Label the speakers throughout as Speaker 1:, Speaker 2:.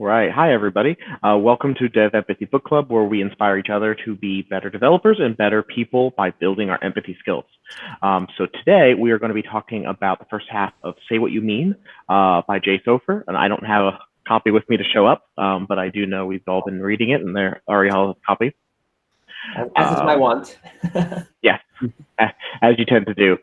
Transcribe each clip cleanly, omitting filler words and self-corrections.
Speaker 1: Right. Hi, everybody. Welcome to Dev Empathy Book Club, where we inspire each other to be better developers and better people by building our empathy skills. So today we are going to be talking about the first half of Say What You Mean by Jay Sofer. And I don't have a copy with me to show up, but I do know we've all been reading it and they're already all have a copy.
Speaker 2: As is my want.
Speaker 1: Yes, as you tend to do.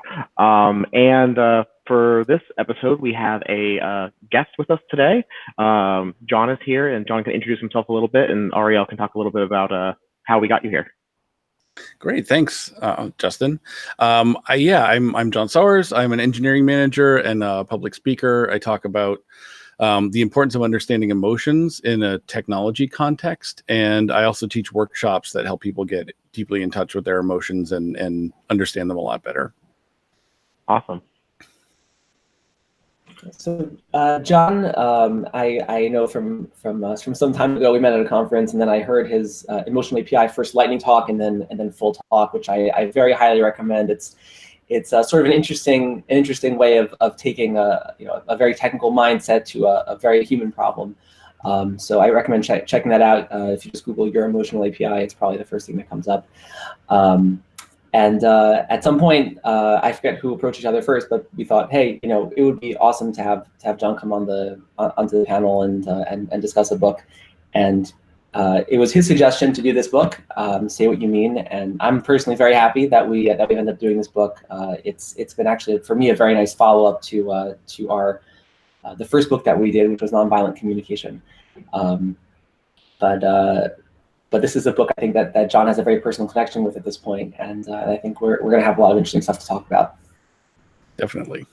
Speaker 1: For this episode, we have a guest with us today. John is here, and John can introduce himself a little bit, and Ariel can talk a little bit about how we got you here.
Speaker 3: Great, thanks, Justin. I'm John Sowers. I'm an engineering manager and a public speaker. I talk about the importance of understanding emotions in a technology context. And I also teach workshops that help people get deeply in touch with their emotions and understand them a lot better.
Speaker 1: Awesome.
Speaker 2: So, John, I know from some time ago, we met at a conference, and then I heard his Emotional API first lightning talk and then full talk, which I very highly recommend. It's sort of an interesting way of taking a very technical mindset to a very human problem. So I recommend checking that out. If you just Google your Emotional API, it's probably the first thing that comes up. And at some point, I forget who approached each other first, but we thought, hey, it would be awesome to have John come onto the panel and discuss a book. And it was his suggestion to do this book, Say What You Mean, and I'm personally very happy that we ended up doing this book. It's been actually for me a very nice follow-up to our the first book that we did, which was Nonviolent Communication. But this is a book I think that John has a very personal connection with at this point, and I think we're going to have a lot of interesting stuff to talk about.
Speaker 3: Definitely.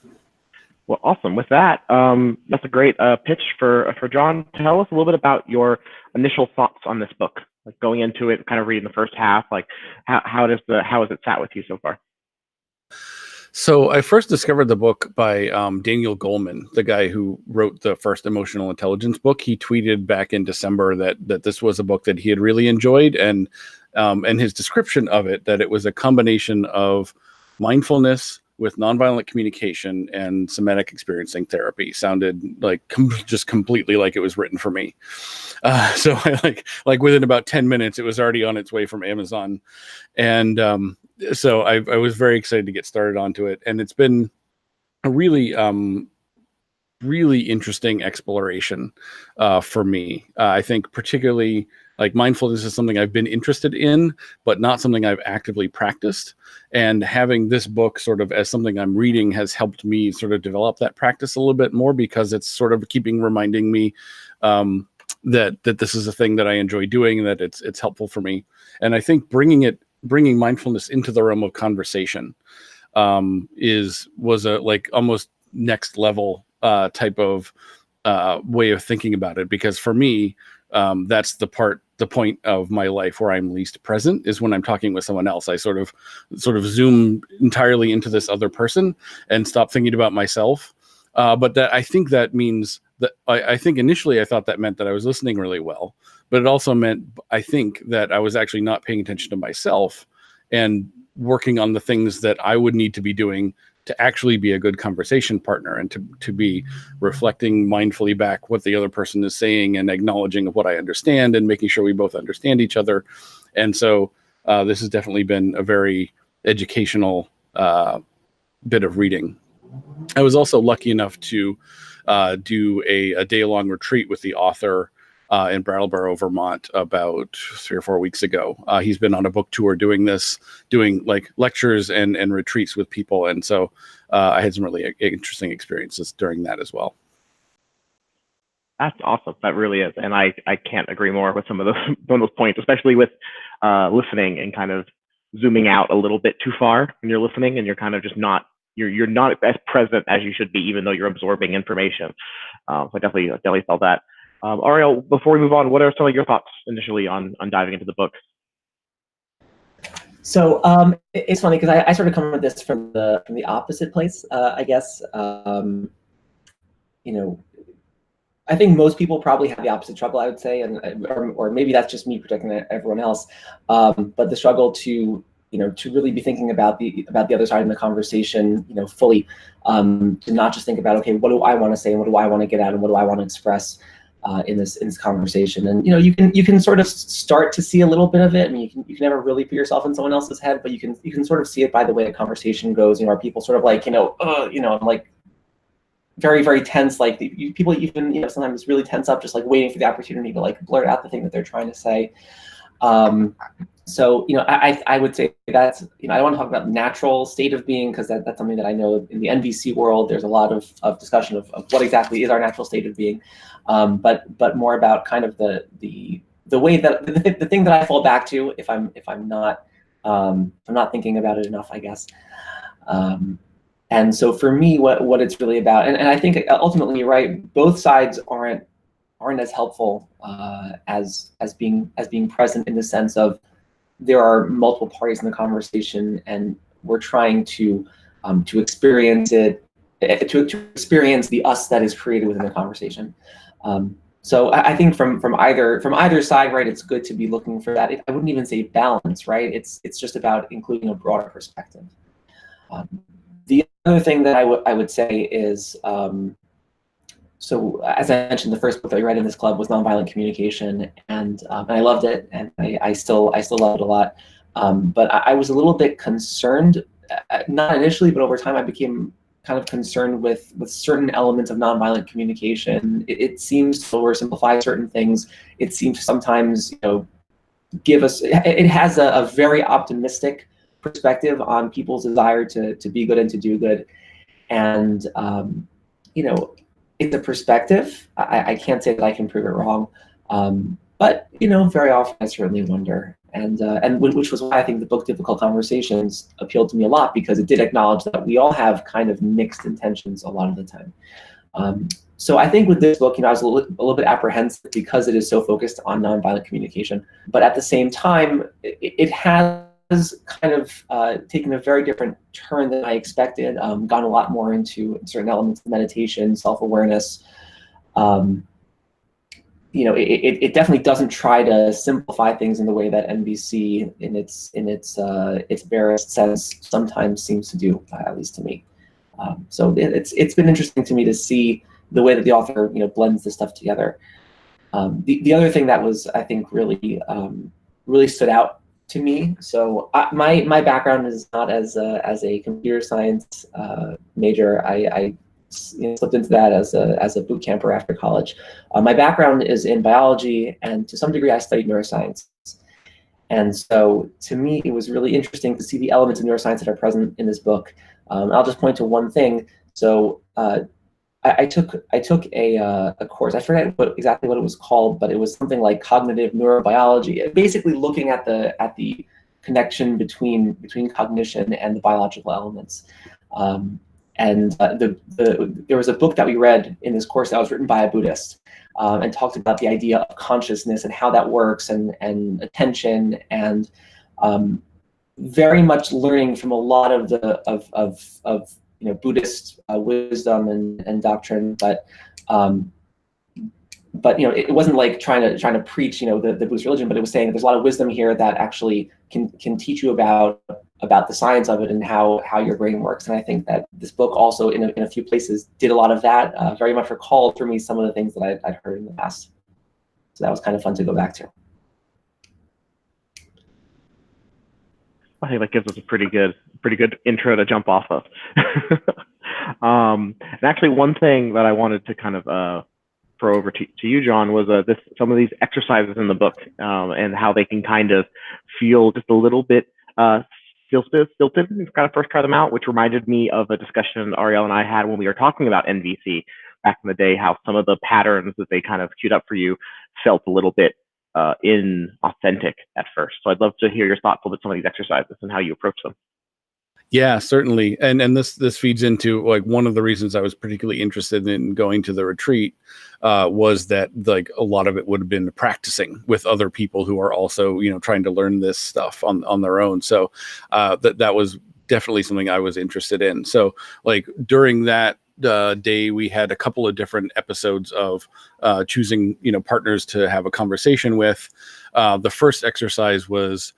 Speaker 1: Well, awesome. With that, that's a great pitch for John. Tell us a little bit about your initial thoughts on this book, like going into it, kind of reading the first half. Like, how has it sat with you so far?
Speaker 3: So I first discovered the book by Daniel Goleman, the guy who wrote the first emotional intelligence book. He tweeted back in December that this was a book that he had really enjoyed, and his description of it, that it was a combination of mindfulness with nonviolent communication and somatic experiencing therapy, sounded like just completely like it was written for me. So I like within about 10 minutes, it was already on its way from Amazon. And so I was very excited to get started onto it. And it's been a really, really interesting exploration for me. I think particularly like mindfulness is something I've been interested in, but not something I've actively practiced. And having this book sort of as something I'm reading has helped me sort of develop that practice a little bit more, because it's sort of reminding me that this is a thing that I enjoy doing and that it's helpful for me. And I think bringing mindfulness into the realm of conversation was a like almost next level type of way of thinking about it, because for me, that's the point of my life where I'm least present, is when I'm talking with someone else. I sort of zoom entirely into this other person and stop thinking about myself. But I think that means that I think initially I thought that meant that I was listening really well, but it also meant, I think, that I was actually not paying attention to myself and working on the things that I would need to be doing to actually be a good conversation partner, and to be reflecting mindfully back what the other person is saying and acknowledging what I understand and making sure we both understand each other. And so this has definitely been a very educational bit of reading. I was also lucky enough to do a day-long retreat with the author in Brattleboro, Vermont, about 3 or 4 weeks ago. He's been on a book tour doing like lectures and retreats with people. And so I had some really interesting experiences during that as well.
Speaker 1: That's awesome. That really is. And I can't agree more with some of those points, especially with listening and kind of zooming out a little bit too far when you're listening, and you're kind of just not, you're not as present as you should be, even though you're absorbing information. So I definitely felt that. Ariel, before we move on, what are some of your thoughts initially on diving into the book?
Speaker 2: So it's funny because I sort of come at this from the opposite place, I guess. I think most people probably have the opposite struggle, I would say, or maybe that's just me protecting everyone else. But the struggle to really be thinking about the other side in the conversation, fully, to not just think about, okay, what do I want to say and what do I want to get out and what do I want to express, in this conversation. And you can sort of start to see a little bit of it. I mean, you can never really put yourself in someone else's head, but you can sort of see it by the way the conversation goes. Are people sort of like like very, very tense, like people even sometimes really tense up, just like waiting for the opportunity to like blurt out the thing that they're trying to say. So I would say that's I don't want to talk about natural state of being, because that's something that I know in the NVC world there's a lot of discussion of what exactly is our natural state of being, but more about kind of the way that the thing that I fall back to if I'm not thinking about it enough, I guess. And so for me, what it's really about, and I think ultimately you're right, both sides aren't as helpful as being present, in the sense of there are multiple parties in the conversation, and we're trying to experience it, to experience the us that is created within the conversation. So I think from either side, right, it's good to be looking for that. I wouldn't even say balance, right? It's just about including a broader perspective. The other thing that I would say is, so as I mentioned, the first book that we read in this club was Nonviolent Communication, and I loved it, and I still love it a lot. But I was a little bit concerned, not initially, but over time I became kind of concerned with certain elements of nonviolent communication. It seems to oversimplify certain things. It seems to sometimes give us. It has a very optimistic perspective on people's desire to be good and to do good, and it's a perspective. I can't say that I can prove it wrong, but very often I certainly wonder, and which was why I think the book Difficult Conversations appealed to me a lot, because it did acknowledge that we all have kind of mixed intentions a lot of the time. So I think with this book, I was a little bit apprehensive because it is so focused on nonviolent communication, but at the same time, it has kind of taken a very different turn than I expected, gone a lot more into certain elements of meditation, self-awareness. It definitely doesn't try to simplify things in the way that NVC in its barest sense sometimes seems to do, at least to me. So it's been interesting to me to see the way that the author blends this stuff together. The other thing that was, I think, really stood out to me. So my background is not as a computer science major. I slipped into that as a boot camper after college. My background is in biology, and to some degree I studied neuroscience. And so to me, it was really interesting to see the elements of neuroscience that are present in this book. I'll just point to one thing. So I took a course. I forget exactly what it was called, but it was something like cognitive neurobiology, basically looking at the connection between cognition and the biological elements. There was a book that we read in this course that was written by a Buddhist, and talked about the idea of consciousness and how that works, and attention, and very much learning from a lot of the Buddhist wisdom and doctrine, but it wasn't like trying to preach the Buddhist religion, but it was saying that there's a lot of wisdom here that actually can teach you about the science of it and how your brain works. And I think that this book also in a few places did a lot of that. Very much recalled for me some of the things that I'd heard in the past. So that was kind of fun to go back to.
Speaker 1: I think that gives us a pretty good intro to jump off of. And actually, one thing that I wanted to kind of throw over to you, John, was some of these exercises in the book, and how they can kind of feel just a little bit stilted when you kind of first try them out, which reminded me of a discussion Ariel and I had when we were talking about NVC back in the day, how some of the patterns that they kind of queued up for you felt a little bit inauthentic at first. So I'd love to hear your thoughts about some of these exercises and how you approach them.
Speaker 3: Yeah, certainly. And this feeds into like one of the reasons I was particularly interested in going to the retreat was that like a lot of it would have been practicing with other people who are also, trying to learn this stuff on their own. So that was definitely something I was interested in. So like during that day, we had a couple of different episodes of choosing, partners to have a conversation with. The first exercise was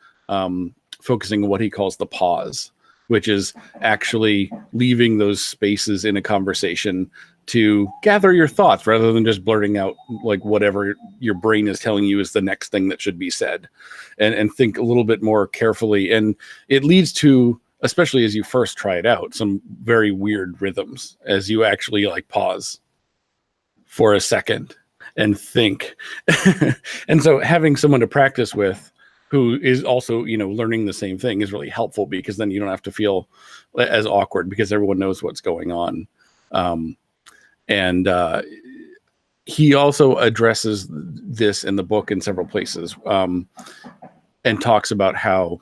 Speaker 3: focusing on what he calls the pause, which is actually leaving those spaces in a conversation to gather your thoughts rather than just blurting out like whatever your brain is telling you is the next thing that should be said, and think a little bit more carefully. And it leads to, especially as you first try it out, some very weird rhythms as you actually like pause for a second and think. And so having someone to practice with who is also, learning the same thing is really helpful, because then you don't have to feel as awkward because everyone knows what's going on. And he also addresses this in the book in several places, and talks about how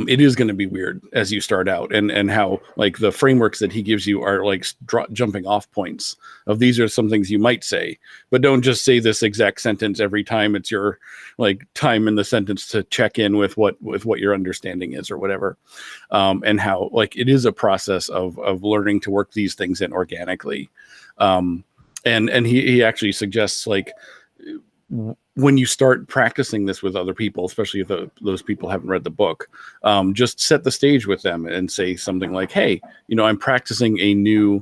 Speaker 3: it is going to be weird as you start out, and how like the frameworks that he gives you are like jumping off points of, these are some things you might say, but don't just say this exact sentence every time it's your like time in the sentence to check in with what your understanding is or whatever. And how like it is a process of learning to work these things in organically. And he actually suggests, like, when you start practicing this with other people, especially if those people haven't read the book, just set the stage with them and say something like, hey, I'm practicing a new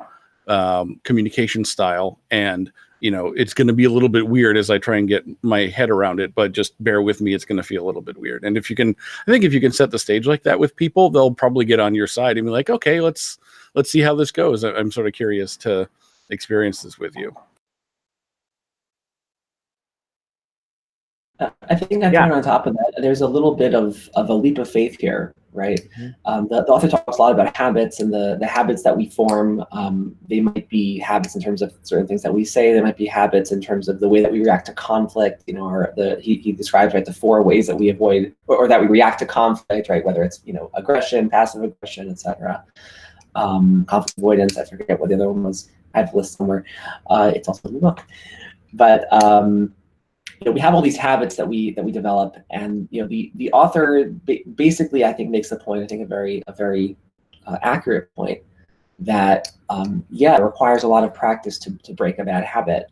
Speaker 3: communication style, and it's going to be a little bit weird as I try and get my head around it, but just bear with me, it's going to feel a little bit weird. And if you can set the stage like that with people, they'll probably get on your side and be like, okay, let's see how this goes. I'm sort of curious to experience this with you.
Speaker 2: I think I on top of that, there's a little bit of a leap of faith here, right? Mm-hmm. The author talks a lot about habits, and the habits that we form. They might be habits in terms of certain things that we say. They might be habits in terms of the way that we react to conflict. He describes, right, the 4 ways that we avoid or that we react to conflict, right? Whether it's aggression, passive aggression, etc. Conflict avoidance. I forget what the other one was. I have a list somewhere. It's also in the book, but. We have all these habits that we develop, and the author basically, I think, makes the point. I think a very accurate point that it requires a lot of practice to break a bad habit,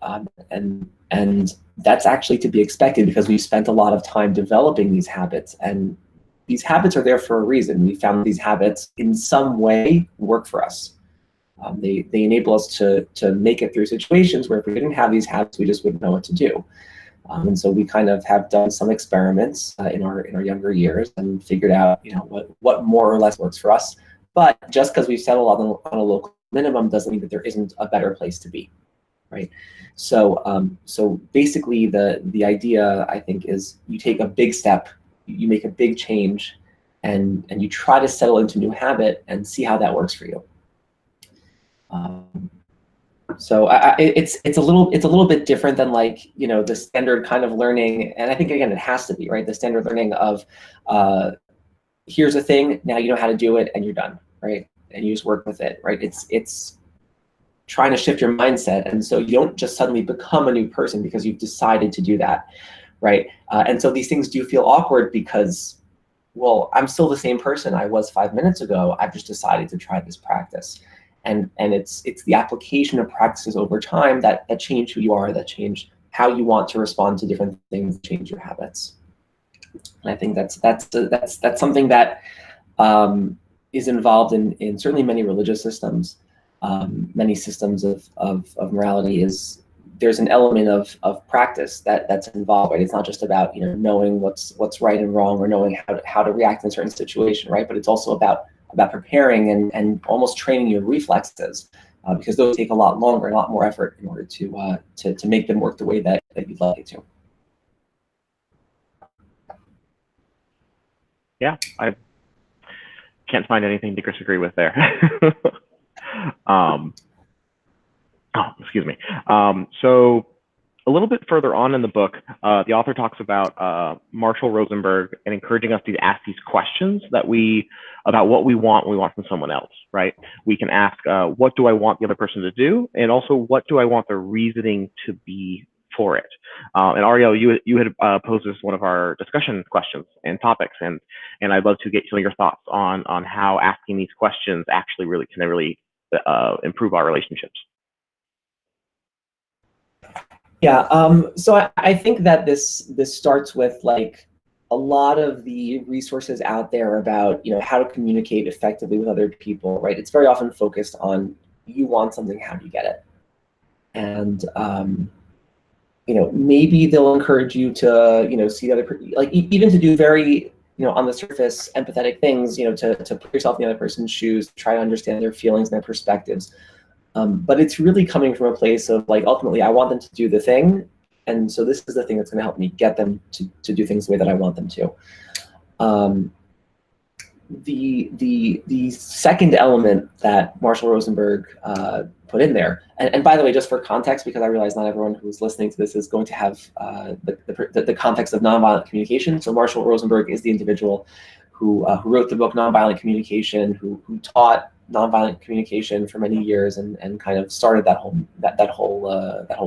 Speaker 2: and that's actually to be expected, because we've spent a lot of time developing these habits, and these habits are there for a reason. We found these habits in some way work for us. They enable us to make it through situations where if we didn't have these habits, we just wouldn't know what to do. And so we kind of have done some experiments in our younger years and figured out what more or less works for us. But just because we've settled on a local minimum doesn't mean that there isn't a better place to be, right? So basically the idea, I think, is you take a big step, you make a big change, and you try to settle into a new habit and see how that works for you. So it's a little bit different than the standard kind of learning, and I think again it has to be, right, the standard learning of here's a thing, now you know how to do it and you're done, right, and you just work with it, right. It's trying to shift your mindset, and so you don't just suddenly become a new person because you've decided to do that, right. And so these things do feel awkward because, well, I'm still the same person I was 5 minutes ago. I've just decided to try this practice. And it's the application of practices over time that change who you are, that change how you want to respond to different things, change your habits. And I think that's something that is involved in certainly many religious systems, many systems of morality. There's an element of practice that's involved, right? It's not just about knowing what's right and wrong, or knowing how to react in a certain situation, right? But it's also about preparing and almost training your reflexes, because those take a lot longer and a lot more effort in order to make them work the way that you'd like it to.
Speaker 1: Yeah, I can't find anything to disagree with there. Excuse me. So a little bit further on in the book, the author talks about Marshall Rosenberg and encouraging us to ask these questions about what we want when we want from someone else, right? We can ask, what do I want the other person to do? And also, what do I want the reasoning to be for it? And Ariel, you had posed this one of our discussion questions and topics, and I'd love to get some of your thoughts on how asking these questions actually can improve our relationships.
Speaker 2: Yeah, so I think that this starts with a lot of the resources out there about how to communicate effectively with other people, right? It's very often focused on, you want something, how do you get it, and maybe they'll encourage you to see the other, like even to do very on the surface empathetic things, to put yourself in the other person's shoes, try to understand their feelings and their perspectives. But it's really coming from a place of like, ultimately, I want them to do the thing, and so this is the thing that's going to help me get them to do things the way that I want them to. The second element that Marshall Rosenberg put in there, and by the way, just for context, because I realize not everyone who's listening to this is going to have the context of nonviolent communication. So Marshall Rosenberg is the individual who wrote the book Nonviolent Communication, who taught nonviolent communication for many years, and kind of started that whole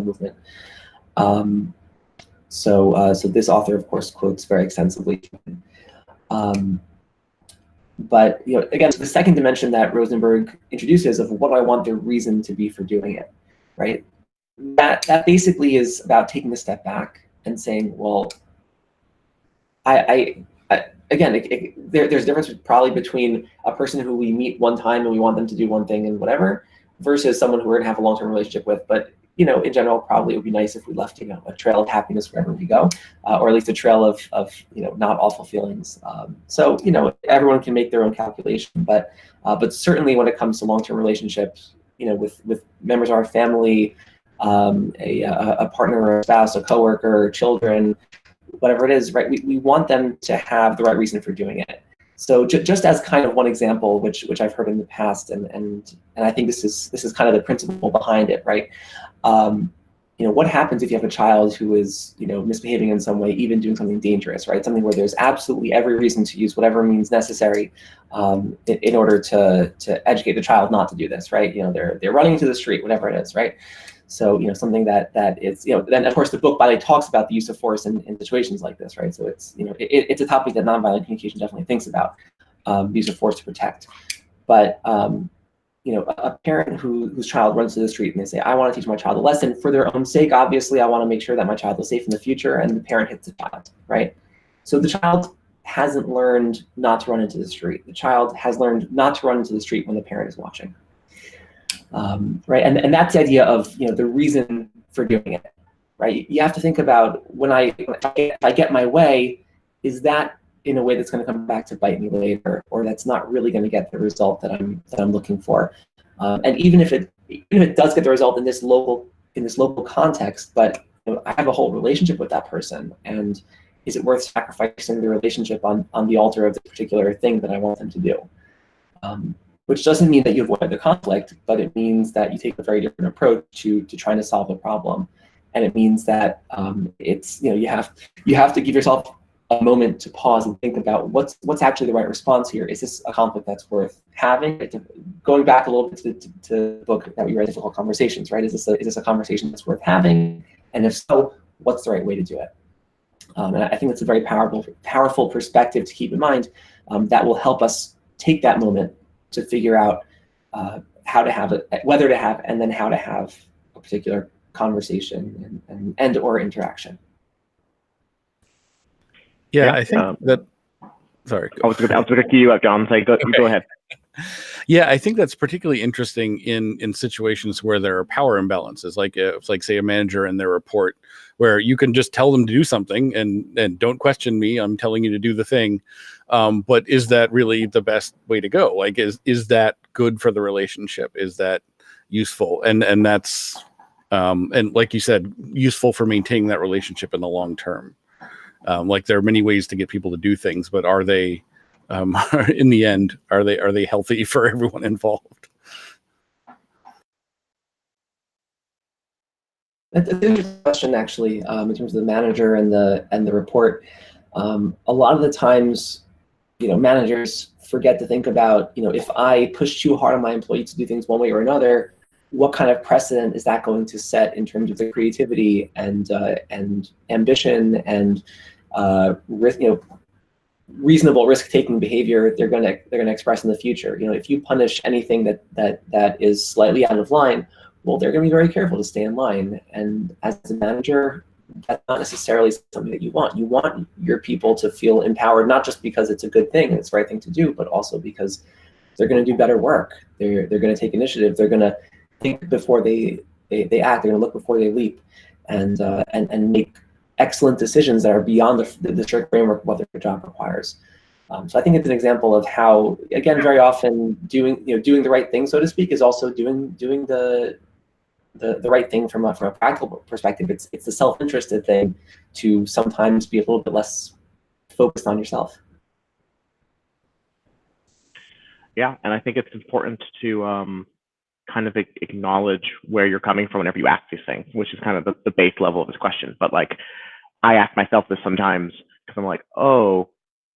Speaker 2: movement. So this author, of course, quotes very extensively. But again, the second dimension that Rosenberg introduces of what I want their reason to be for doing it, right? That basically is about taking a step back and saying, well, there's a difference probably between a person who we meet one time and we want them to do one thing and whatever, versus someone who we're gonna have a long-term relationship with. But in general, probably it would be nice if we left a trail of happiness wherever we go, or at least a trail of not awful feelings. So everyone can make their own calculation, but certainly when it comes to long-term relationships, with members of our family, a partner or a spouse, a coworker, children, whatever it is, right? We want them to have the right reason for doing it. So just as kind of one example, which I've heard in the past, and I think this is kind of the principle behind it, right? What happens if you have a child who is misbehaving in some way, even doing something dangerous, right? Something where there's absolutely every reason to use whatever means necessary in order to educate the child not to do this, right? They're running into the street, whatever it is, right? So something that is then of course the book by the way talks about the use of force in situations like this, right? So it's it's a topic that nonviolent communication definitely thinks about, use of force to protect. But a parent whose child runs to the street and they say, I want to teach my child a lesson for their own sake. Obviously, I want to make sure that my child is safe in the future, and the parent hits the child, right? So the child hasn't learned not to run into the street. The child has learned not to run into the street when the parent is watching. Right, and that's the idea of the reason for doing it, right? You have to think about if I get my way, is that in a way that's going to come back to bite me later, or that's not really going to get the result that I'm looking for. And even if it does get the result in this local context, but I have a whole relationship with that person, and is it worth sacrificing the relationship on the altar of the particular thing that I want them to do? Which doesn't mean that you avoid the conflict, but it means that you take a very different approach to trying to solve the problem. And it means that it's you have to give yourself a moment to pause and think about what's actually the right response here. Is this a conflict that's worth having? Going back a little bit to the book that we read, Difficult Conversations, right? Is this a conversation that's worth having? And if so, what's the right way to do it? And I think that's a very powerful perspective to keep in mind that will help us take that moment to figure out how to have it, whether to have, and then how to have a particular conversation and or interaction.
Speaker 3: Yeah, I think that. Sorry,
Speaker 1: I was going to cue you up, John. So go ahead.
Speaker 3: Yeah, I think that's particularly interesting in situations where there are power imbalances, like say a manager and their report, where you can just tell them to do something and don't question me. I'm telling you to do the thing. But is that really the best way to go? Like, is that good for the relationship? Is that useful? And that's and like you said, useful for maintaining that relationship in the long term. Like there are many ways to get people to do things, but are they in the end, are they healthy for everyone involved?
Speaker 2: That's a good question, actually, in terms of the manager and the report. A lot of the times, managers forget to think about, if I push too hard on my employee to do things one way or another, what kind of precedent is that going to set in terms of the creativity and ambition and reasonable risk-taking behavior they're going to express in the future. If you punish anything that is slightly out of line, well, they're going to be very careful to stay in line. And as a manager, that's not necessarily something that you want. You want your people to feel empowered, not just because it's a good thing and it's the right thing to do, but also because they're going to do better work. They're going to take initiative. They're going to think before they they act. They're going to look before they leap, and make excellent decisions that are beyond the strict framework of what their job requires. So I think it's an example of how, again, very often doing the right thing, so to speak, is also doing the right thing from a practical perspective. It's the self-interested thing to sometimes be a little bit less focused on yourself.
Speaker 1: Yeah, and I think it's important to kind of acknowledge where you're coming from whenever you ask these things, which is kind of the base level of this question. But like, I ask myself this sometimes because I'm like, oh,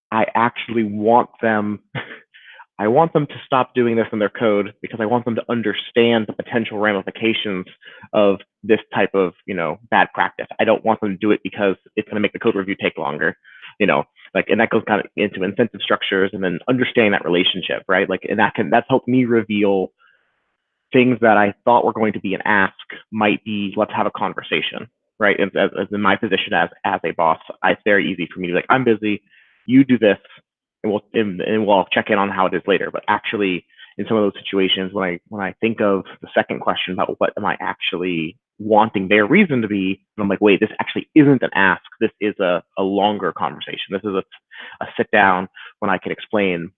Speaker 1: I actually want them. I want them to stop doing this in their code because I want them to understand the potential ramifications of this type of, bad practice. I don't want them to do it because it's going to make the code review take longer, and that goes kind of into incentive structures and then understanding that relationship, right? Like, and that's helped me reveal things that I thought were going to be an ask might be, let's have a conversation, right? As in my position as a boss, it's very easy for me to be like, I'm busy, you do this, and we'll check in on how it is later. But actually, in some of those situations, when I think of the second question about what am I actually wanting their reason to be, and I'm like, wait, this actually isn't an ask. This is a longer conversation. This is a sit down when I can explain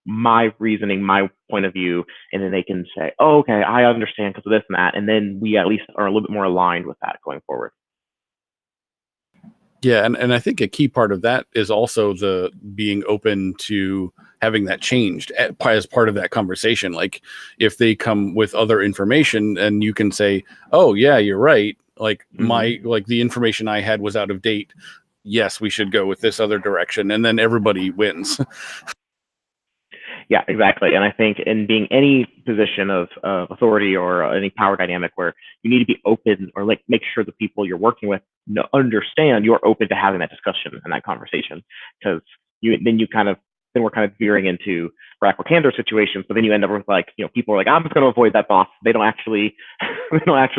Speaker 1: my reasoning, my point of view, and then they can say, oh, okay, I understand because of this and that. And then we at least are a little bit more aligned with that going forward.
Speaker 3: Yeah, and I think a key part of that is also the being open to having that changed as part of that conversation. Like if they come with other information and you can say, oh yeah, you're right. Like the information I had was out of date. Yes, we should go with this other direction. And then everybody wins.
Speaker 1: Yeah, exactly. And I think in being any position of authority or any power dynamic where you need to be open or like make sure the people you're working with understand you're open to having that discussion and that conversation, because then we're kind of veering into radical candor situations. But then you end up with people are like, I'm just going to avoid that boss. They don't actually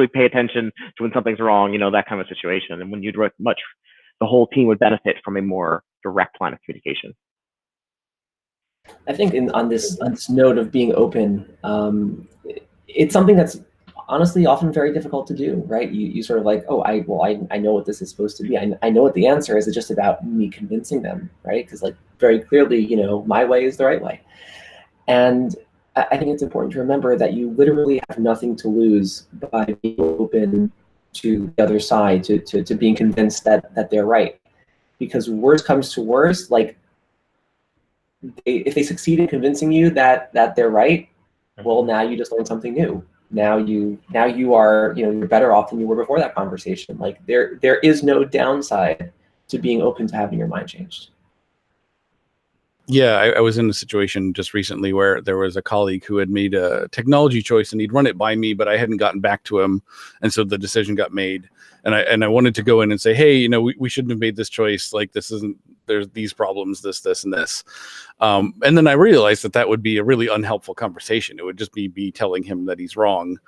Speaker 1: pay attention to when something's wrong, that kind of situation. And when you'd the whole team would benefit from a more direct line of communication.
Speaker 2: I think on this note of being open, it's something that's honestly often very difficult to do, right? You sort of like, oh, I know what this is supposed to be. I know what the answer is. It's just about me convincing them, right? Because like very clearly, my way is the right way. And I think it's important to remember that you literally have nothing to lose by being open to the other side, to being convinced that they're right. Because worst comes to worst, like if they succeed in convincing you that they're right, well, now you just learned something new. Now you are, you're better off than you were before that conversation. Like there is no downside to being open to having your mind changed.
Speaker 3: Yeah, I was in a situation just recently where there was a colleague who had made a technology choice and he'd run it by me, but I hadn't gotten back to him. And so the decision got made. And I wanted to go in and say, hey, we shouldn't have made this choice. Like there's these problems, this, and this. And then I realized that would be a really unhelpful conversation. It would just be telling him that he's wrong.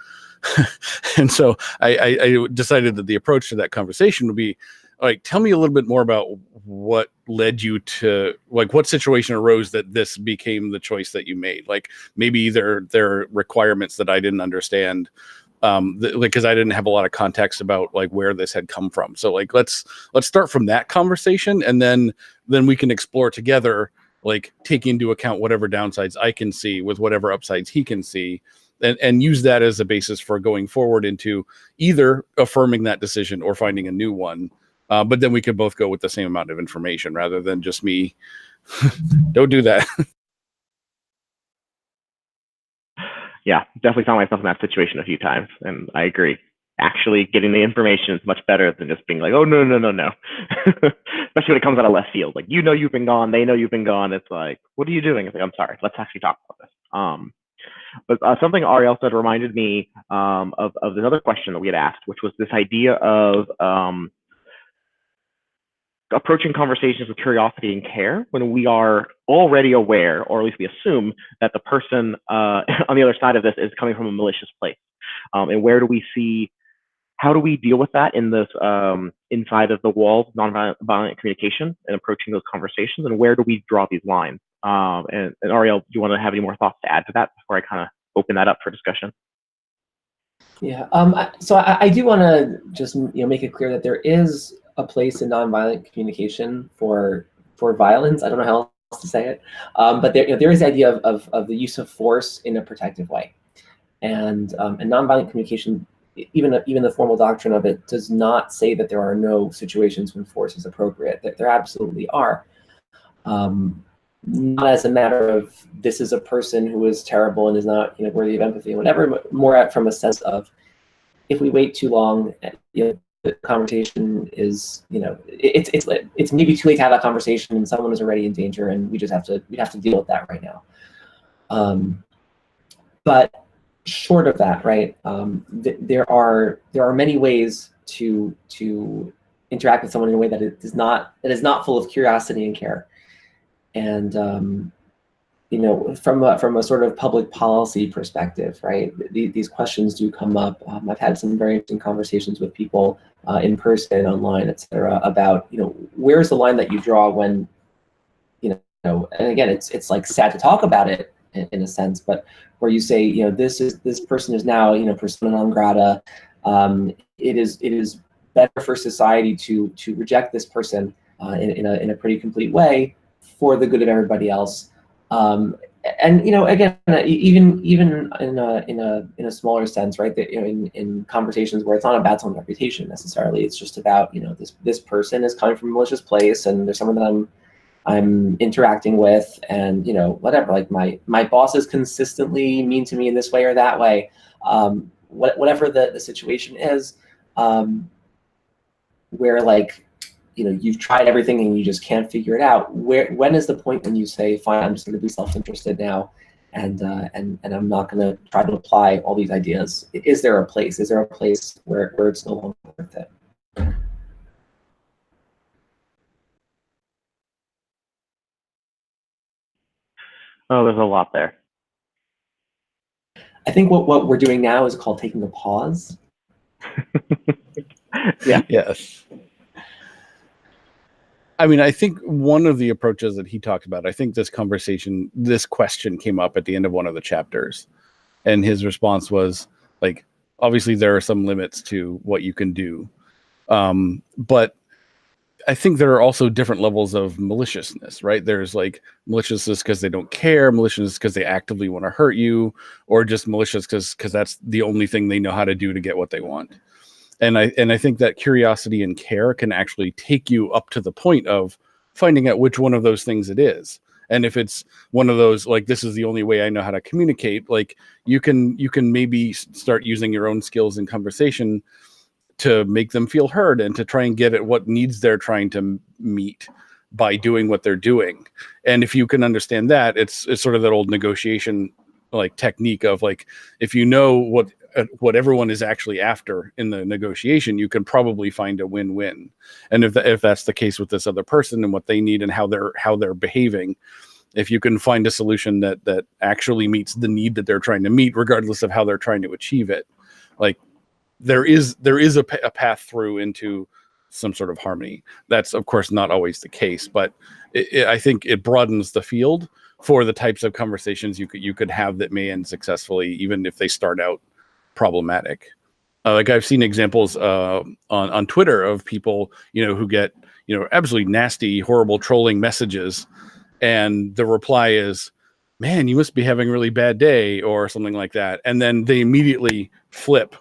Speaker 3: And so I decided that the approach to that conversation would be, like, tell me a little bit more about what led you to, like, what situation arose that this became the choice that you made. Like maybe there are requirements that I didn't understand, because I didn't have a lot of context about like where this had come from. So like let's start from that conversation, and then we can explore together, like taking into account whatever downsides I can see with whatever upsides he can see, and use that as a basis for going forward into either affirming that decision or finding a new one. But then we could both go with the same amount of information rather than just me. Don't do that.
Speaker 1: Yeah, definitely found myself in that situation a few times, and I agree. Actually getting the information is much better than just being like, oh, no. Especially when it comes out of left field. Like, you've been gone, they know you've been gone. It's like, what are you doing? It's like, I'm sorry, let's actually talk about this. But something Ariel said reminded me of this other question that we had asked, which was this idea of approaching conversations with curiosity and care when we are already aware, or at least we assume, that the person on the other side of this is coming from a malicious place. And how do we deal with that in this inside of the walls of nonviolent communication and approaching those conversations, and where do we draw these lines? And Ariel, do you want to have any more thoughts to add to that before I kind of open that up for discussion?
Speaker 2: Yeah. So I do want to just make it clear that there is a place in nonviolent communication for violence. I don't know how else to say it, but there is the idea of the use of force in a protective way, and nonviolent communication, even the formal doctrine of it, does not say that there are no situations when force is appropriate. There absolutely are. Not as a matter of this is a person who is terrible and is not worthy of empathy and whatever, but more from a sense of if we wait too long, the conversation is it's maybe too late to have that conversation and someone is already in danger and we have to deal with that right now. But short of that, right? There are many ways to interact with someone in a way that is not full of curiosity and care. And from a sort of public policy perspective, right? These questions do come up. I've had some very interesting conversations with people in person, online, et cetera, about where's the line that you draw when and again it's like sad to talk about it in a sense, but where you say this person is now persona non grata. It is better for society to reject this person in a pretty complete way for the good of everybody else. And again, even in a smaller sense, right? That in conversations where it's not about someone's reputation necessarily, it's just about this person is coming from a malicious place, and there's someone that I'm interacting with, and whatever. Like my boss is consistently mean to me in this way or that way. Whatever the situation is, where like you've tried everything and you just can't figure it out. When is the point when you say, fine, I'm just going to be self-interested now, and I'm not going to try to apply all these ideas? Is there a place? Is there a place where it's no longer worth it?
Speaker 1: Oh, there's a lot there.
Speaker 2: I think what we're doing now is called taking a pause.
Speaker 1: Yeah.
Speaker 3: Yes. I mean, I think one of the approaches that he talked about, I think this question came up at the end of one of the chapters, and his response was like, obviously there are some limits to what you can do. But I think there are also different levels of maliciousness, right? There's like maliciousness because they don't care, maliciousness because they actively want to hurt you, or just malicious because that's the only thing they know how to do to get what they want. And I think that curiosity and care can actually take you up to the point of finding out which one of those things it is. And if it's one of those, like, this is the only way I know how to communicate, like you can maybe start using your own skills in conversation to make them feel heard and to try and get at what needs they're trying to meet by doing what they're doing. And if you can understand that, it's sort of that old negotiation like technique of like, if you know what everyone is actually after in the negotiation, you can probably find a win-win. And if that's the case with this other person and what they need and how they're behaving, if you can find a solution that actually meets the need that they're trying to meet, regardless of how they're trying to achieve it, like there is a path through into some sort of harmony. That's of course not always the case, but I think it broadens the field for the types of conversations you could have that may end successfully, even if they start out problematic. Like I've seen examples on Twitter of people who get absolutely nasty, horrible trolling messages, and the reply is, "Man, you must be having a really bad day," or something like that, and then they immediately flip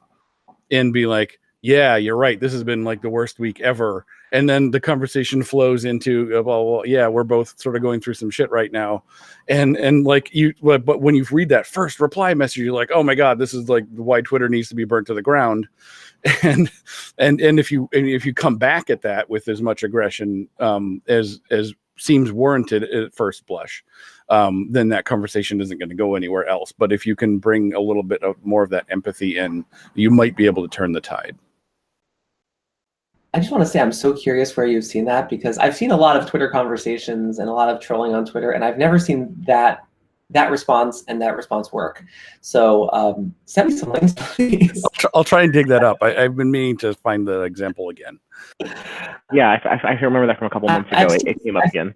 Speaker 3: and be like, "Yeah, you're right. This has been like the worst week ever." And then the conversation flows into, well, yeah, we're both sort of going through some shit right now. And like but when you read that first reply message, you're like, oh my God, this is like why Twitter needs to be burnt to the ground. And if you come back at that with as much aggression as seems warranted at first blush, then that conversation isn't going to go anywhere else. But if you can bring a little bit of more of that empathy in, you might be able to turn the tide.
Speaker 2: I just want to say I'm so curious where you've seen that, because I've seen a lot of Twitter conversations and a lot of trolling on Twitter, and I've never seen that response and that response work. So send me some links, please.
Speaker 3: I'll try and dig that up. I've been meaning to find the example again.
Speaker 1: Yeah, I remember that from a couple months ago. It came up again.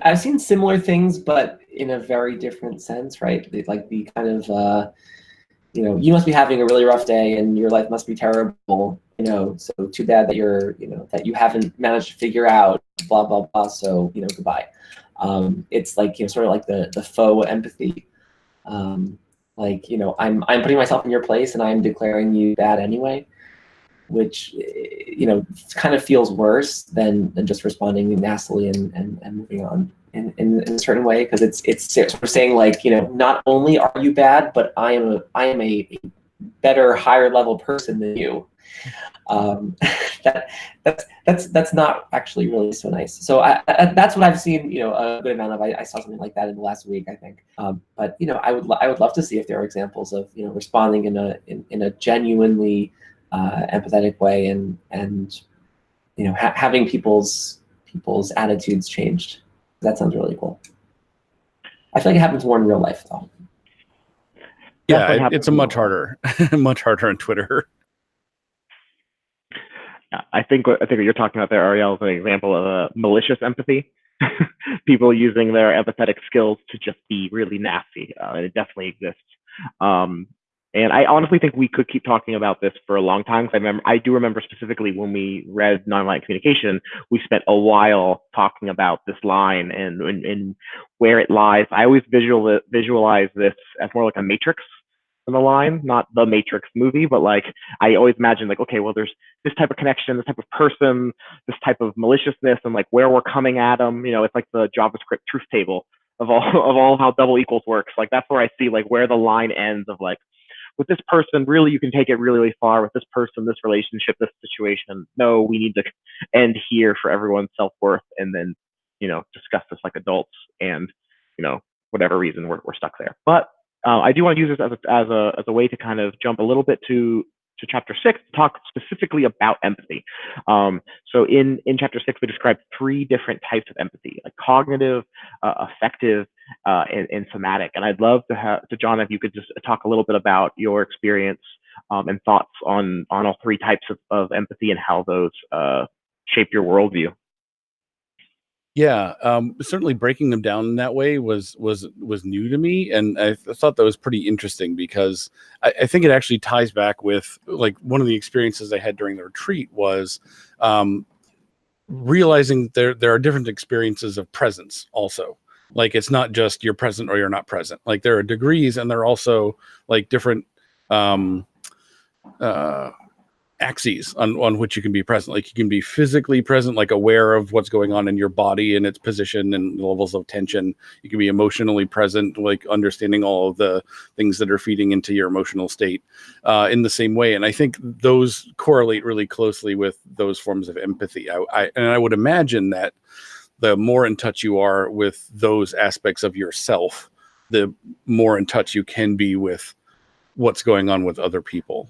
Speaker 2: I've seen similar things, but in a very different sense, right? Like the kind of you must be having a really rough day and your life must be terrible, so too bad that that you haven't managed to figure out blah, blah, blah. So, goodbye. It's like, sort of like the faux empathy. Like, I'm putting myself in your place and I'm declaring you bad anyway, which, kind of feels worse than just responding nastily and moving on in a certain way. Cause it's sort of saying like, not only are you bad, but I am a better, higher level person than you. That's not actually really so nice. So that's what I've seen, a good amount of. I saw something like that in the last week, I think. But I would love to see if there are examples of responding in a genuinely empathetic way and having people's attitudes changed. That sounds really cool. I feel like it happens more in real life though.
Speaker 3: Yeah, it's a much harder, much harder on Twitter.
Speaker 1: I think what you're talking about there, Ariel, is an example of malicious empathy. People using their empathetic skills to just be really nasty. And it definitely exists. And I honestly think we could keep talking about this for a long time. I do remember specifically when we read Nonviolent Communication, we spent a while talking about this line and where it lies. I always visualize this as more like a matrix in the line, not the Matrix movie, but like I always imagine like, okay, well, there's this type of connection, this type of person, this type of maliciousness, and like where we're coming at them. It's like the JavaScript truth table of all how double equals works. Like that's where I see like where the line ends of like, with this person, really, you can take it really, really far. With this person, this relationship, this situation, no, we need to end here for everyone's self-worth, and then discuss this like adults, and whatever reason we're stuck there. But I do want to use this as a way to kind of jump a little bit to chapter 6 to talk specifically about empathy. So in chapter 6, we describe 3 different types of empathy: like cognitive, affective, and somatic. And I'd love to John, if you could just talk a little bit about your experience and thoughts on all 3 types of empathy and how those shape your worldview.
Speaker 3: Yeah, certainly breaking them down in that way was new to me, and I thought that was pretty interesting because I think it actually ties back with like one of the experiences I had during the retreat was realizing there are different experiences of presence also. Like it's not just you're present or you're not present. Like there are degrees, and there are also like different axes on which you can be present. Like you can be physically present, like aware of what's going on in your body and its position and levels of tension. You can be emotionally present, like understanding all of the things that are feeding into your emotional state in the same way. And I think those correlate really closely with those forms of empathy. I would imagine that the more in touch you are with those aspects of yourself, the more in touch you can be with what's going on with other people.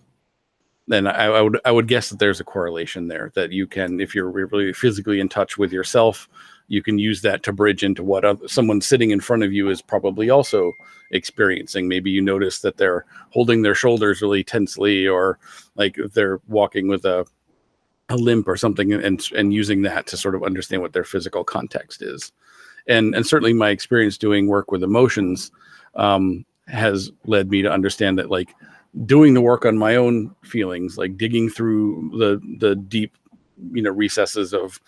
Speaker 3: And I would guess that there's a correlation there, that you can, if you're really physically in touch with yourself, you can use that to bridge into what someone sitting in front of you is probably also experiencing. Maybe you notice that they're holding their shoulders really tensely, or like they're walking with a limp or something, and using that to sort of understand what their physical context is. And certainly my experience doing work with emotions has led me to understand that like doing the work on my own feelings, like digging through the deep, recesses of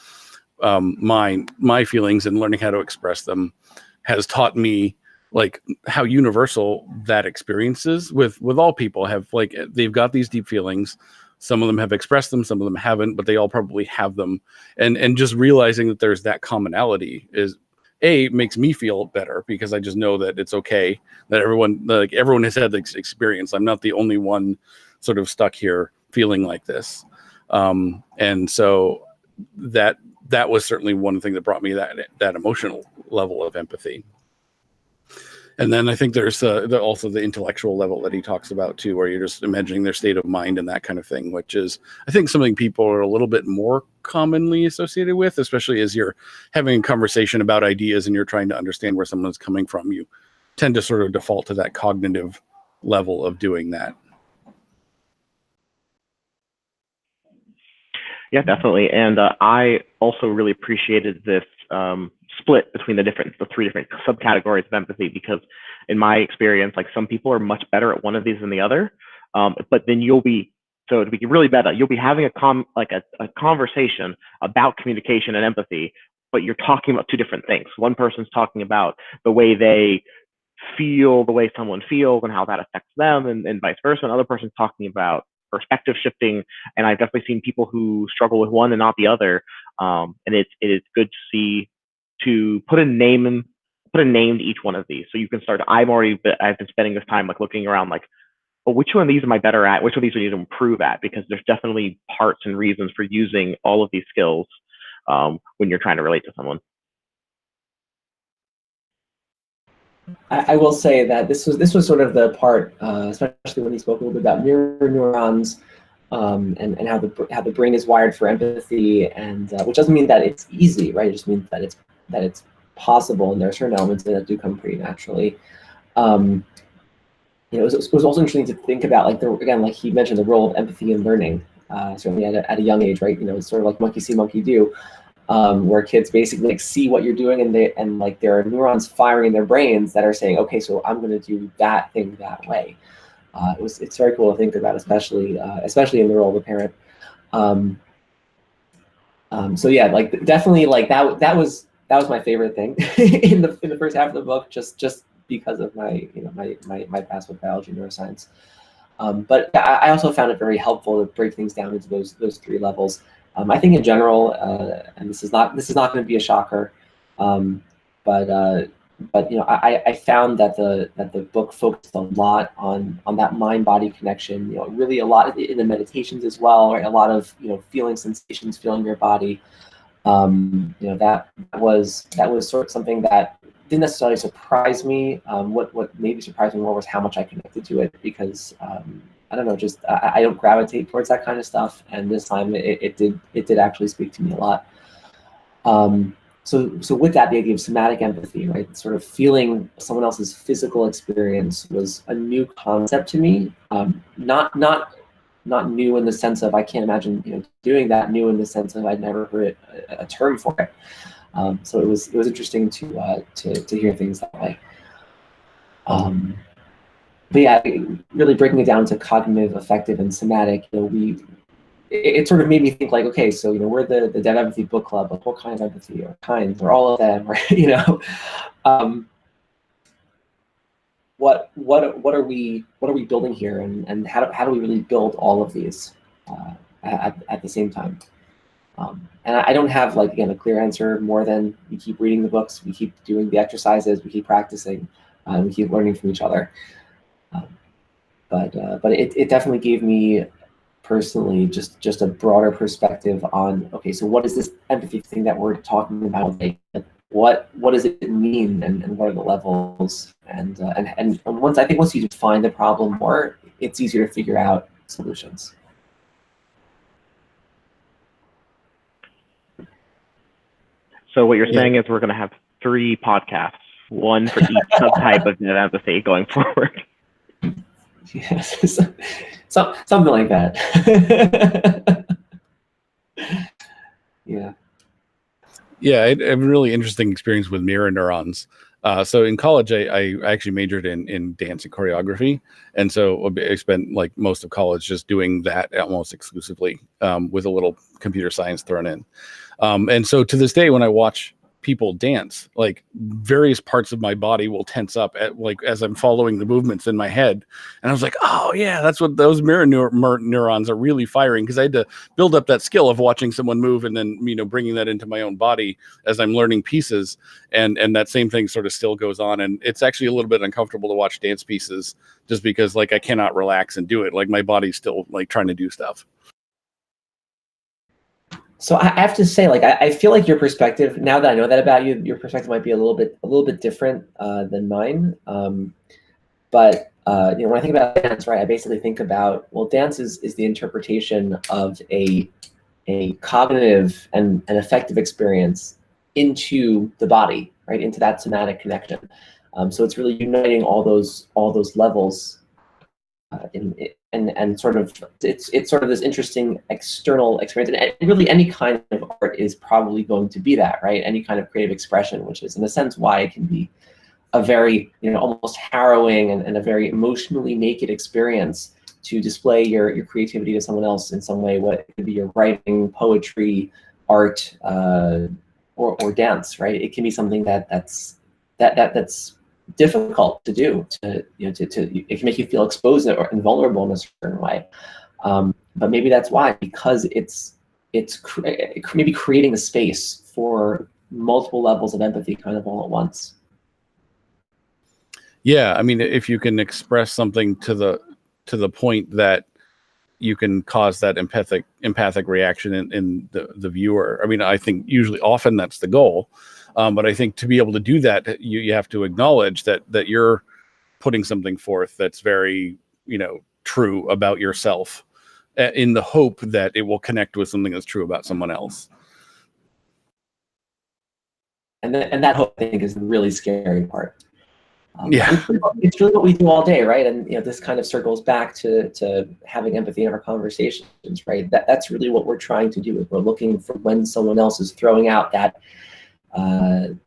Speaker 3: my feelings and learning how to express them, has taught me like how universal that experience is with all people. Have like they've got these deep feelings. Some of them have expressed them, some of them haven't, but they all probably have them. And just realizing that there's that commonality makes me feel better, because I just know that it's okay, that everyone has had this experience. I'm not the only one sort of stuck here feeling like this. And so that was certainly one thing that brought me that emotional level of empathy. And then I think there's also the intellectual level that he talks about too, where you're just imagining their state of mind and that kind of thing, which is, I think, something people are a little bit more commonly associated with, especially as you're having a conversation about ideas and you're trying to understand where someone's coming from. You tend to sort of default to that cognitive level of doing that. Yeah,
Speaker 1: definitely. And I also really appreciated this split between the three different subcategories of empathy, because in my experience, like some people are much better at one of these than the other. But then you'll be, so to be really better, you'll be having a conversation about communication and empathy, but you're talking about two different things. One person's talking about the way they feel, the way someone feels and how that affects them, and vice versa. Another person's talking about perspective shifting. And I've definitely seen people who struggle with one and not the other. And it is good to see, to put a name to each one of these. So you can start, I've been spending this time like looking around, like, well, which one of these am I better at? Which of these do I need to improve at? Because there's definitely parts and reasons for using all of these skills when you're trying to relate to someone.
Speaker 2: I will say that this was sort of the part, especially when he spoke a little bit about mirror neurons, and how the brain is wired for empathy, and which doesn't mean that it's easy, right? It just means that it's possible, and there are certain elements that do come pretty naturally. It was also interesting to think about, like, again, like he mentioned, the role of empathy in learning, certainly at a young age, right? It's sort of like monkey see, monkey do. Where kids basically like see what you're doing, and like there are neurons firing in their brains that are saying, okay, so I'm going to do that thing that way. It's very cool to think about, especially in the role of a parent. So yeah, like definitely, like that was my favorite thing in the first half of the book, just because of my my past with biology and neuroscience. But I also found it very helpful to break things down into those three levels. I think in general, and this is not going to be a shocker, but I found that the book focused a lot on that mind-body connection. Really a lot in the meditations as well, right? A lot of feeling sensations, feeling your body. That was sort of something that didn't necessarily surprise me. What maybe surprised me more was how much I connected to it, because I don't know, just I don't gravitate towards that kind of stuff, and this time it did actually speak to me a lot. So with that, the idea of somatic empathy, right, sort of feeling someone else's physical experience, was a new concept to me. Not new in the sense of I can't imagine doing that. New in the sense of I'd never heard a term for it. So it was interesting to hear things that way. But yeah, really breaking it down to cognitive, affective, and somatic, it sort of made me think, like, okay, so we're the Dev Empathy Book Club. Like, what kind of empathy, or kinds, or all of them, right? What are we building here, and how do we really build all of these at the same time? And I don't have, like, again, a clear answer, more than we keep reading the books, we keep doing the exercises, we keep practicing, we keep learning from each other. But it definitely gave me personally just a broader perspective on, okay, so what is this empathy thing that we're talking about? Like, what does it mean, and what are the levels? And once you define the problem more, it's easier to figure out solutions.
Speaker 1: So what you're saying is we're going to have 3 podcasts, one for each subtype of empathy going forward.
Speaker 2: Yes, something like that. Yeah.
Speaker 3: Yeah, I have a really interesting experience with mirror neurons. So in college, I actually majored in dance and choreography, and so I spent like most of college just doing that almost exclusively, with a little computer science thrown in. And so to this day, when I watch people dance, like various parts of my body will tense up as I'm following the movements in my head. And I was like, oh yeah, that's what those mirror neurons are really firing, because I had to build up that skill of watching someone move and then bringing that into my own body as I'm learning pieces, and that same thing sort of still goes on. And it's actually a little bit uncomfortable to watch dance pieces, just because like I cannot relax and do it, like my body's still like trying to do stuff.
Speaker 2: So I have to say, like, I feel like your perspective, now that I know that about you, your perspective might be a little bit different than mine. But when I think about dance, right, I basically think about, well, dance is the interpretation of a cognitive and an affective experience into the body, right, into that somatic connection. So it's really uniting all those levels and sort of it's sort of this interesting external experience, and really any kind of art is probably going to be that, right? Any kind of creative expression, which is in a sense why it can be a very, almost harrowing and a very emotionally naked experience to display your creativity to someone else in some way. What it could be your writing, poetry, art, or dance, right? It can be something that's difficult to do. It can make you feel exposed or vulnerable in a certain way. But maybe that's why, because it's maybe creating a space for multiple levels of empathy kind of all at once.
Speaker 3: Yeah, I mean, if you can express something to the point that you can cause that empathic reaction in the viewer. I mean, I think often that's the goal. But I think to be able to do that, you have to acknowledge that you're putting something forth that's very, true about yourself, in the hope that it will connect with something that's true about someone else.
Speaker 2: And that hope, I think, is the really scary part.
Speaker 3: Yeah,
Speaker 2: it's really what we do all day, right? And this kind of circles back to having empathy in our conversations, right? That's really what we're trying to do. Is we're looking for when someone else is throwing out that or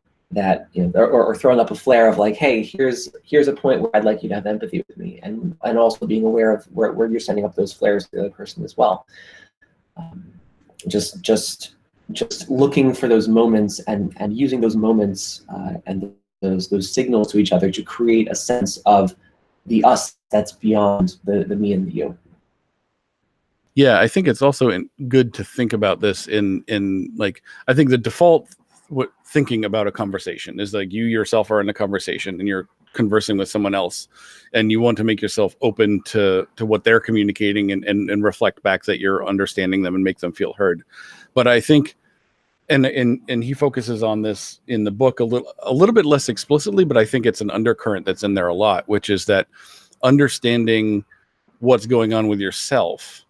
Speaker 2: throwing up a flare of like, hey, here's a point where I'd like you to have empathy with me, and also being aware of where you're sending up those flares to the other person as well. Just looking for those moments and using those moments and those signals to each other to create a sense of the us that's beyond the me and the you.
Speaker 3: Yeah, I think it's also good to think about this in like, I think the default thinking about a conversation is like you yourself are in a conversation and you're conversing with someone else, and you want to make yourself open to what they're communicating and reflect back that you're understanding them and make them feel heard. But I think, and he focuses on this in the book a little bit less explicitly, but I think it's an undercurrent that's in there a lot, which is that understanding what's going on with yourself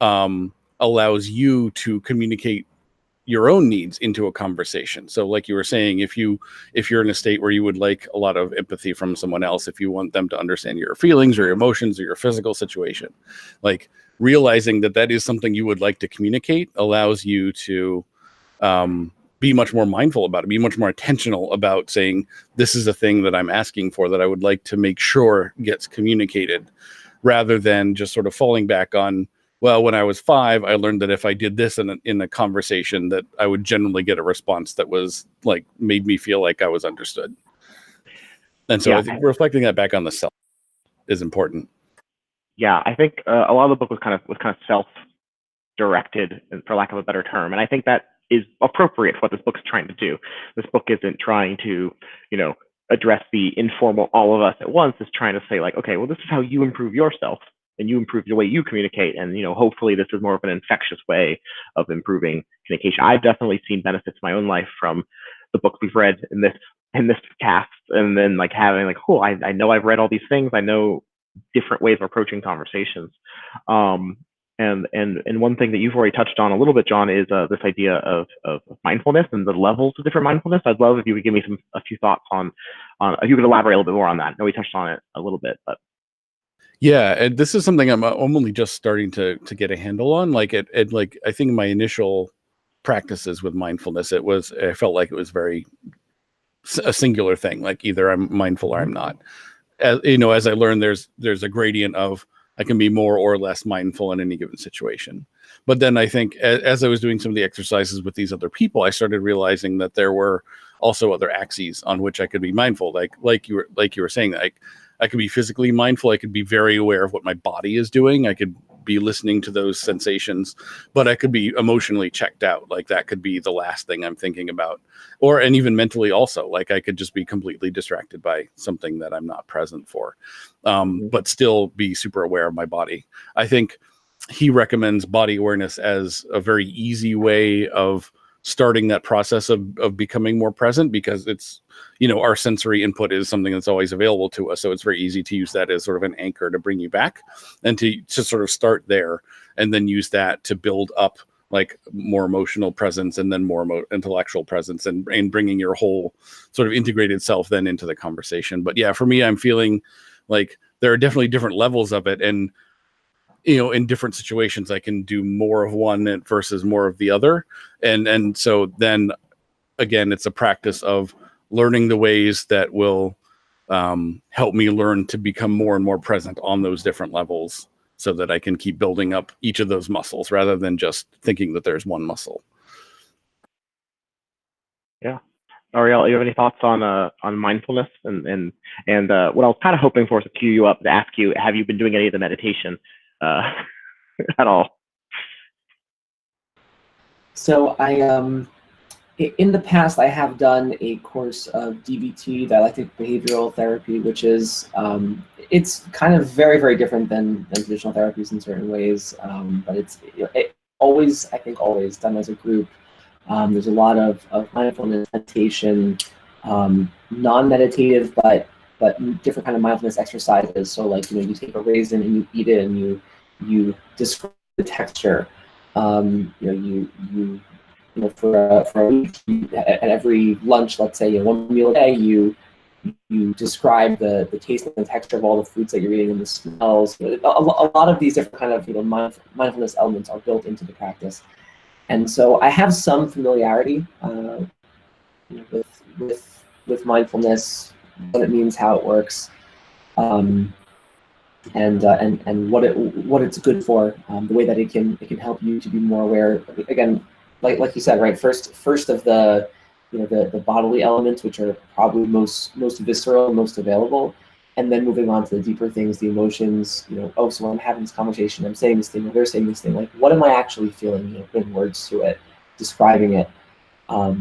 Speaker 3: allows you to communicate your own needs into a conversation. So like you were saying, if you're in a state where you would like a lot of empathy from someone else, if you want them to understand your feelings or your emotions or your physical situation, like realizing that is something you would like to communicate allows you to be much more mindful about it, be much more intentional about saying, this is a thing that I'm asking for that I would like to make sure gets communicated, rather than just sort of falling back on, well, when I was 5, I learned that if I did this in a conversation, that I would generally get a response that was like, made me feel like I was understood. And so I think reflecting that back on the self is important.
Speaker 1: Yeah, I think a lot of the book was kind of self-directed, for lack of a better term, and I think that is appropriate for what this book's trying to do. This book isn't trying to, address the informal all of us at once. It's trying to say like, okay, well, this is how you improve yourself and you improve the way you communicate. And, hopefully this is more of an infectious way of improving communication. I've definitely seen benefits in my own life from the books we've read in this cast, and then like having like, cool, I know I've read all these things. I know different ways of approaching conversations. And one thing that you've already touched on a little bit, John, is this idea of mindfulness and the levels of different mindfulness. I'd love if you would give me a few thoughts on if you could elaborate a little bit more on that. I know we touched on it a little bit, but
Speaker 3: yeah, and this is something I'm only just starting to get a handle on. Like like I think my initial practices with mindfulness, I felt like it was very a singular thing. Like either I'm mindful or I'm not. As I learned, there's a gradient of I can be more or less mindful in any given situation. But then I think as I was doing some of the exercises with these other people, I started realizing that there were also other axes on which I could be mindful. Like you were saying, I could be physically mindful. I could be very aware of what my body is doing. I could be listening to those sensations, but I could be emotionally checked out. Like that could be the last thing I'm thinking about, and even mentally also, like I could just be completely distracted by something that I'm not present for, but still be super aware of my body. I think he recommends body awareness as a very easy way of starting that process of becoming more present, because it's, our sensory input is something that's always available to us. So it's very easy to use that as sort of an anchor to bring you back, and to sort of start there and then use that to build up like more emotional presence and then more intellectual presence, and bringing your whole sort of integrated self then into the conversation. But yeah, for me, I'm feeling like there are definitely different levels of it. And, in different situations, I can do more of one versus more of the other. And so then again, it's a practice of learning the ways that will help me learn to become more and more present on those different levels so that I can keep building up each of those muscles rather than just thinking that there's one muscle.
Speaker 1: Yeah. Ariel, you have any thoughts on mindfulness and what I was kind of hoping for is to cue you up to ask you, have you been doing any of the meditation at all?
Speaker 2: So in the past, I have done a course of DBT, dialectic behavioral therapy, which is it's kind of very, very different than traditional therapies in certain ways, but it always, I think, always done as a group. There's a lot of mindfulness meditation, non-meditative, but different kind of mindfulness exercises. So like, you take a raisin and you eat it and you describe the texture. For a week, at every lunch, let's say one meal a day, you describe the taste and the texture of all the foods that you're eating and the smells. A lot of these different kind of mindfulness elements are built into the practice. And so I have some familiarity with mindfulness, what it means, how it works, and what it's good for, the way that it can help you to be more aware. Again, like you said, right? First of the the bodily elements, which are probably most visceral, most available, and then moving on to the deeper things, the emotions. Oh, so when I'm having this conversation, I'm saying this thing, or they're saying this thing. Like, what am I actually feeling? Putting words to it, describing it. I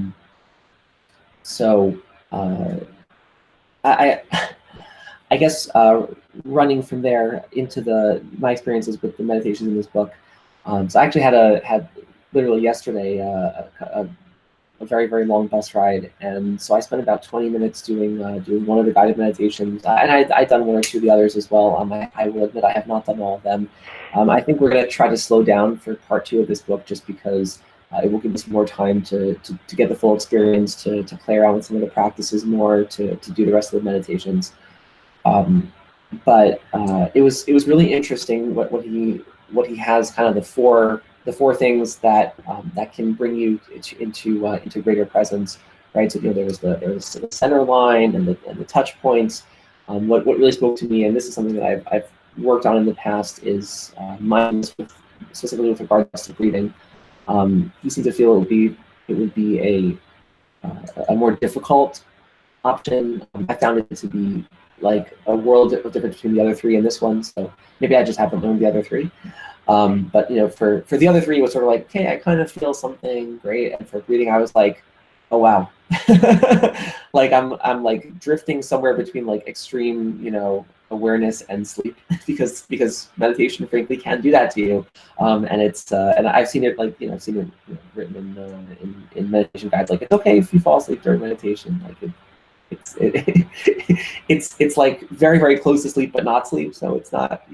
Speaker 2: guess running from there into my experiences with the meditations in this book. So I actually had literally yesterday a very, very long bus ride, and so I spent about 20 minutes doing one of the guided meditations, and I'd done one or two of the others as well. I will admit I have not done all of them. I think we're going to try to slow down for part 2 of this book, just because it will give us more time to get the full experience, to play around with some of the practices more, to do the rest of the meditations. But it was really interesting what he has, kind of the four things that can bring you into greater presence, right? So there was the center line and the touch points. What really spoke to me, and this is something that I've worked on in the past, is mindfulness, specifically with regards to breathing. He seemed to feel it would be a more difficult option. I found it to be like a world of difference between the other 3 and this one. So maybe I just haven't learned the other 3. But for the other 3, it was sort of like, okay, I kind of feel something great. And for breathing, I was like, oh wow, like I'm like drifting somewhere between like extreme awareness and sleep, because meditation frankly can do that to you. And it's and I've seen it I've seen it written in meditation guides, like it's okay if you fall asleep during meditation, like it's like very, very close to sleep but not sleep, so it's not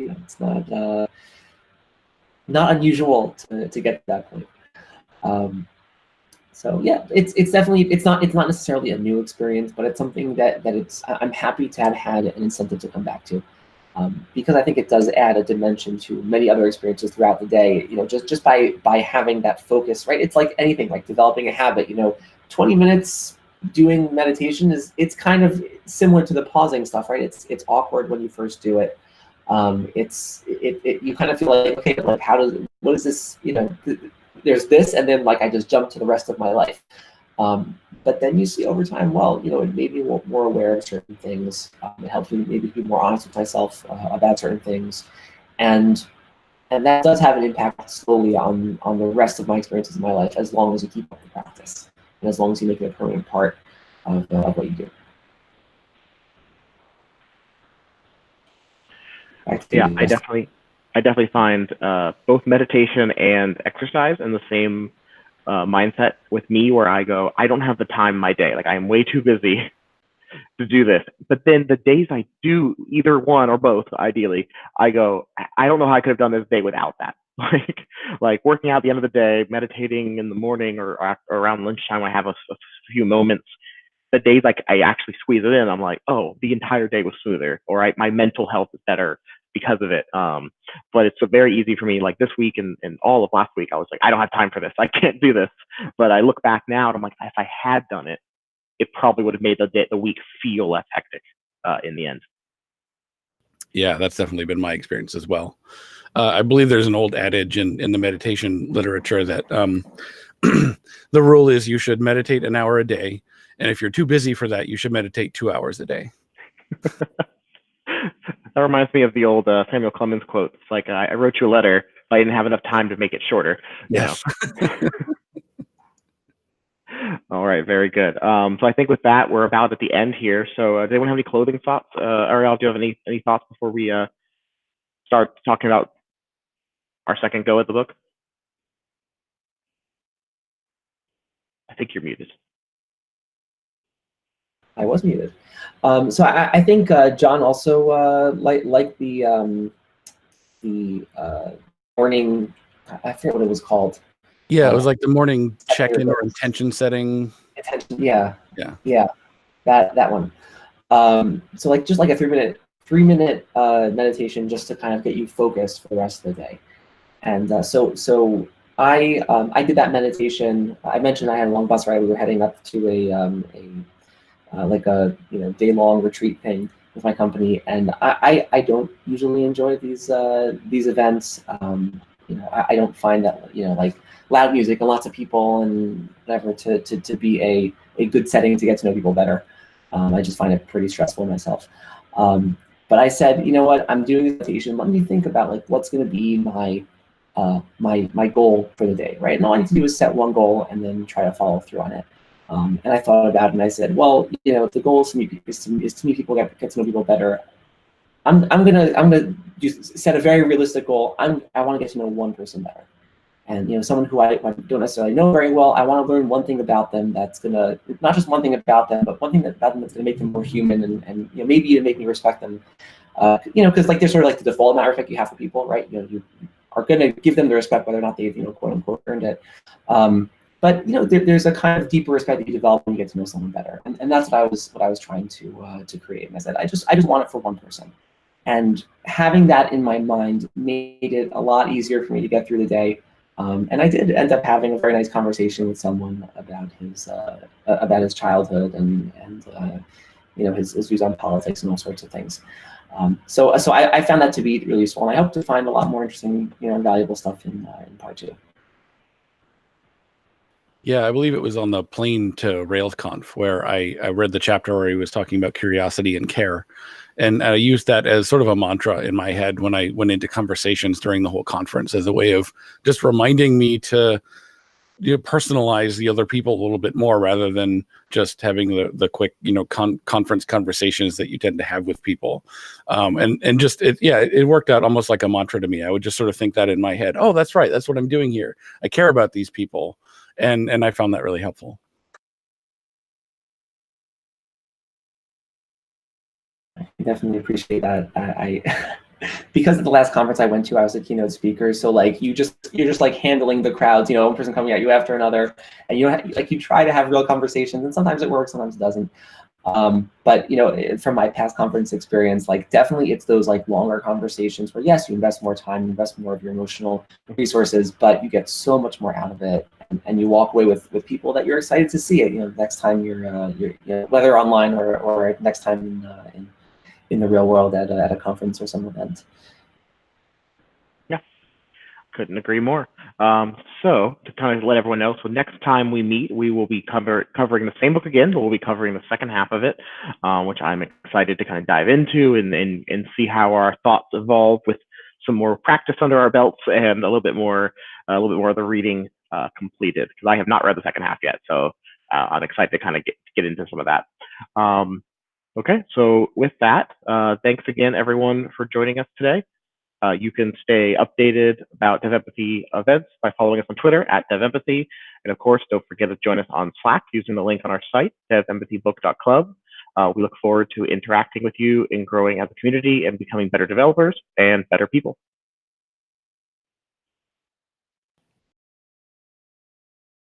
Speaker 2: not unusual to get to that point. So yeah, it's definitely it's not necessarily a new experience, but it's something that I'm happy to have had an incentive to come back to, because I think it does add a dimension to many other experiences throughout the day. Just by having that focus, right? It's like anything, like developing a habit. 20 minutes doing meditation it's kind of similar to the pausing stuff, right? It's awkward when you first do it. You kind of feel like, okay, like what is this? There's this, and then like I just jump to the rest of my life. But then you see over time, well, it made me more aware of certain things. It helped me maybe be more honest with myself about certain things, and that does have an impact slowly on the rest of my experiences in my life, as long as you keep up the practice and as long as you make it a permanent part of what you do.
Speaker 1: Yeah, I definitely find both meditation and exercise in the same mindset with me, where I go, I don't have the time in my day. Like, I am way too busy to do this. But then the days I do either one or both, ideally, I go, I don't know how I could have done this day without that. Like working out at the end of the day, meditating in the morning, or around lunchtime, I have a few moments. the days I actually squeeze it in, I'm like, oh, the entire day was smoother, or my mental health is better because of it. But it's very easy for me. Like this week and all of last week, I was like, I don't have time for this. I can't do this. But I look back now and I'm like, if I had done it, it probably would have made the week feel less hectic in the end.
Speaker 3: Yeah, that's definitely been my experience as well. I believe there's an old adage in the meditation literature that the rule is you should meditate an hour a day. And if you're too busy for that, you should meditate 2 hours a day.
Speaker 1: That reminds me of the old Samuel Clemens quote. It's like, I wrote you a letter, but I didn't have enough time to make it shorter.
Speaker 3: Yes.
Speaker 1: All right, very good. So I think with that, we're about at the end here. So does anyone have any closing thoughts? Ariel, do you have any thoughts before we start talking about our second go at the book? I think you're muted.
Speaker 2: I was muted. So I think John also liked the morning. I forget what it was called.
Speaker 3: Yeah, it was like the morning check-in or intention setting.
Speaker 2: Yeah. That one. So like just like a 3-minute meditation just to kind of get you focused for the rest of the day. And so I did that meditation. I mentioned I had a long bus ride. We were heading up to a day-long retreat thing with my company, and I don't usually enjoy these events. I don't find that like loud music and lots of people and whatever to be a good setting to get to know people better. I just find it pretty stressful myself. But I said, you know what, I'm doing this meditation. Let me think about like what's going to be my goal for the day, right? And all I need to do is set one goal and then try to follow through on it. And I thought about it and I said, well, if the goal is to meet people, get to know people better, I'm gonna just set a very realistic goal. I want to get to know one person better, and someone who I don't necessarily know very well. I want to learn one thing about them that's gonna, not just one thing about them, but one thing about them that's gonna make them more human and maybe to make me respect them. Because like there's sort of like the default amount of respect you have for people, right? You are gonna give them the respect whether or not they've quote unquote earned it. But there's a kind of deeper respect that you develop when you get to know someone better, and that's what I was trying to create. And I said I just want it for one person, and having that in my mind made it a lot easier for me to get through the day. And I did end up having a very nice conversation with someone about his childhood and his views on politics and all sorts of things. So I found that to be really useful, and I hope to find a lot more interesting and valuable stuff in part 2.
Speaker 3: Yeah, I believe it was on the Plane to RailsConf where I read the chapter where he was talking about curiosity and care. And I used that as sort of a mantra in my head when I went into conversations during the whole conference as a way of just reminding me to personalize the other people a little bit more rather than just having the quick, conference conversations that you tend to have with people. And just, it worked out almost like a mantra to me. I would just sort of think that in my head. Oh, that's right. That's what I'm doing here. I care about these people. And I found that really helpful.
Speaker 2: I definitely appreciate that. I because of the last conference I went to, I was a keynote speaker. So like you're just like handling the crowds, one person coming at you after another, and you try to have real conversations, and sometimes it works, sometimes it doesn't. But from my past conference experience, like definitely it's those like longer conversations where yes, you invest more time, you invest more of your emotional resources, but you get so much more out of it, and you walk away with people that you're excited to see it. Next time you're whether online or next time in the real world at a conference or some event.
Speaker 1: Yeah, couldn't agree more. So to kind of let everyone know, so next time we meet, we will be covering the same book again, but we'll be covering the second half of it, which I'm excited to kind of dive into and see how our thoughts evolve with some more practice under our belts and a little bit more of the reading completed, because I have not read the second half yet. So I'm excited to kind of get into some of that. Okay, so with that, thanks again, everyone, for joining us today. You can stay updated about DevEmpathy events by following us on Twitter at DevEmpathy. And of course, don't forget to join us on Slack using the link on our site, devempathybook.club. We look forward to interacting with you in growing as a community and becoming better developers and better people.